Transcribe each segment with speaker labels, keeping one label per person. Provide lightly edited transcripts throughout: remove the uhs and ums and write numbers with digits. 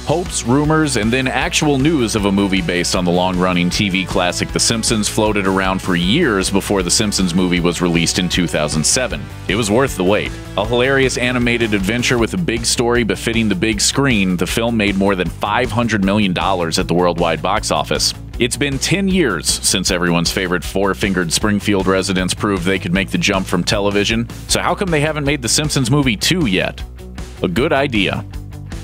Speaker 1: Hopes, rumors, and then actual news of a movie based on the long-running TV classic The Simpsons floated around for years before The Simpsons Movie was released in 2007. It was worth the wait. A hilarious animated adventure with a big story befitting the big screen, the film made more than $500 million at the worldwide box office. It's been 10 years since everyone's favorite four-fingered Springfield residents proved they could make the jump from television, so how come they haven't made The Simpsons Movie 2 yet? A good idea.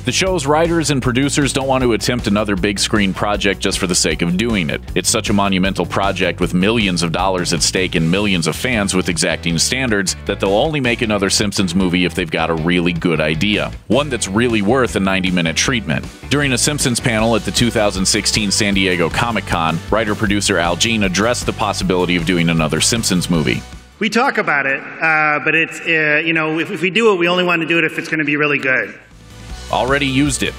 Speaker 1: The show's writers and producers don't want to attempt another big screen project just for the sake of doing it. It's such a monumental project with millions of dollars at stake and millions of fans with exacting standards that they'll only make another Simpsons movie if they've got a really good idea. One that's really worth a 90-minute treatment. During a Simpsons panel at the 2016 San Diego Comic-Con, writer-producer Al Jean addressed the possibility of doing another Simpsons movie.
Speaker 2: We talk about it, but it's, if we do it, we only want to do it if it's going to be really good.
Speaker 1: Already used it.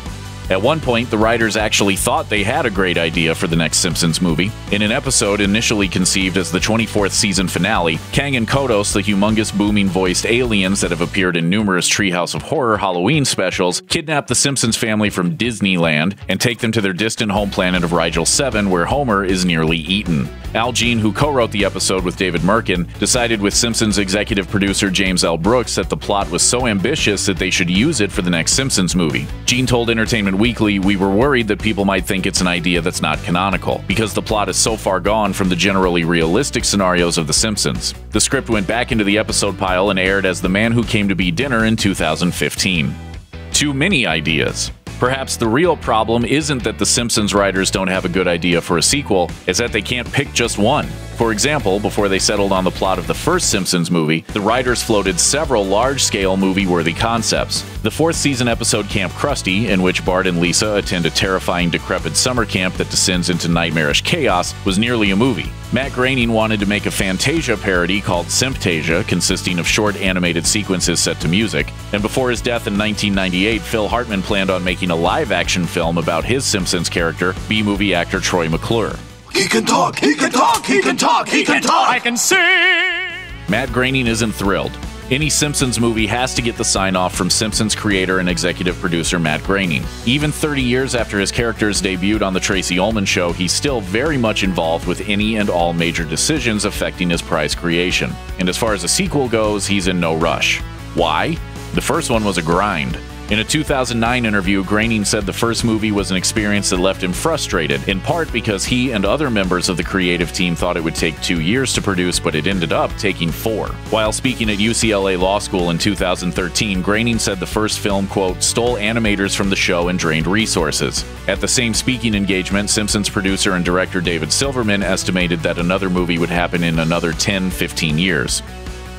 Speaker 1: At one point, the writers actually thought they had a great idea for the next Simpsons movie. In an episode initially conceived as the 24th season finale, Kang and Kodos, the humongous booming-voiced aliens that have appeared in numerous Treehouse of Horror Halloween specials, kidnap the Simpsons family from Disneyland and take them to their distant home planet of Rigel 7, where Homer is nearly eaten. Al Jean, who co-wrote the episode with David Merkin, decided with Simpsons executive producer James L. Brooks that the plot was so ambitious that they should use it for the next Simpsons movie. Jean told Entertainment Weekly, "We were worried that people might think it's an idea that's not canonical, because the plot is so far gone from the generally realistic scenarios of The Simpsons." The script went back into the episode pile and aired as The Man Who Came to Be Dinner in 2015. Too many ideas. Perhaps the real problem isn't that the Simpsons writers don't have a good idea for a sequel, it's that they can't pick just one. For example, before they settled on the plot of the first Simpsons movie, the writers floated several large-scale movie-worthy concepts. The fourth season episode Camp Krusty, in which Bart and Lisa attend a terrifying decrepit summer camp that descends into nightmarish chaos, was nearly a movie. Matt Groening wanted to make a Fantasia parody called Simptasia, consisting of short animated sequences set to music, and before his death in 1998, Phil Hartman planned on making a live-action film about his Simpsons character, B-movie actor Troy McClure.
Speaker 3: He can talk, he can talk, he can talk, he can talk!
Speaker 2: I can sing!
Speaker 1: Matt Groening isn't thrilled. Any Simpsons movie has to get the sign-off from Simpsons creator and executive producer Matt Groening. Even 30 years after his characters debuted on The Tracy Ullman Show, he's still very much involved with any and all major decisions affecting his prize creation. And as far as a sequel goes, he's in no rush. Why? The first one was a grind. In a 2009 interview, Groening said the first movie was an experience that left him frustrated, in part because he and other members of the creative team thought it would take 2 years to produce, but it ended up taking 4. While speaking at UCLA Law School in 2013, Groening said the first film, quote, stole animators from the show and drained resources. At the same speaking engagement, Simpsons producer and director David Silverman estimated that another movie would happen in another 10-15 years.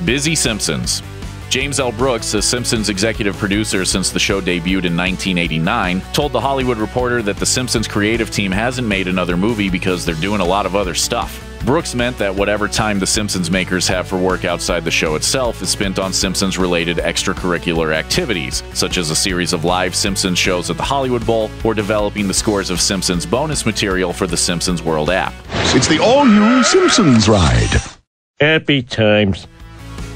Speaker 1: Busy Simpsons. James L. Brooks, a Simpsons executive producer since the show debuted in 1989, told The Hollywood Reporter that the Simpsons creative team hasn't made another movie because they're doing a lot of other stuff. Brooks meant that whatever time the Simpsons makers have for work outside the show itself is spent on Simpsons-related extracurricular activities, such as a series of live Simpsons shows at the Hollywood Bowl or developing the scores of Simpsons bonus material for the Simpsons World app.
Speaker 3: It's the all-new Simpsons ride.
Speaker 4: Happy times.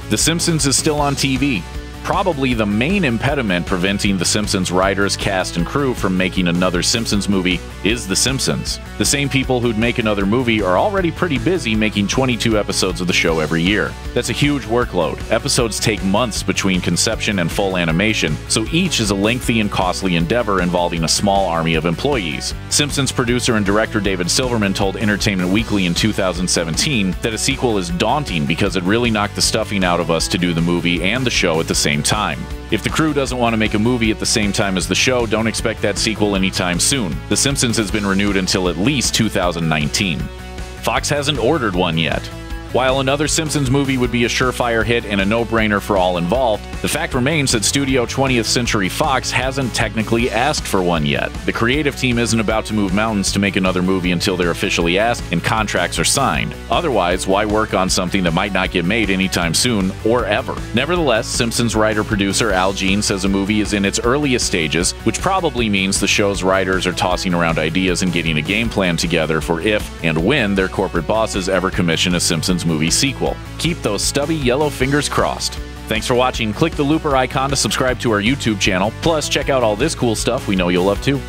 Speaker 1: The Simpsons is still on TV. Probably the main impediment preventing the Simpsons writers, cast, and crew from making another Simpsons movie is The Simpsons. The same people who'd make another movie are already pretty busy making 22 episodes of the show every year. That's a huge workload. Episodes take months between conception and full animation, so each is a lengthy and costly endeavor involving a small army of employees. Simpsons producer and director David Silverman told Entertainment Weekly in 2017 that a sequel is daunting because it really knocked the stuffing out of us to do the movie and the show at the same time. If the crew doesn't want to make a movie at the same time as the show, don't expect that sequel anytime soon. The Simpsons has been renewed until at least 2019. Fox hasn't ordered one yet. While another Simpsons movie would be a surefire hit and a no-brainer for all involved, the fact remains that Studio 20th Century Fox hasn't technically asked for one yet. The creative team isn't about to move mountains to make another movie until they're officially asked and contracts are signed. Otherwise, why work on something that might not get made anytime soon or ever? Nevertheless, Simpsons writer-producer Al Jean says a movie is in its earliest stages, which probably means the show's writers are tossing around ideas and getting a game plan together for if and when their corporate bosses ever commission a Simpsons movie sequel. Keep those stubby yellow fingers crossed. Thanks for watching. Click the looper icon to subscribe to our YouTube channel. Plus, check out all this cool stuff we know you'll love too.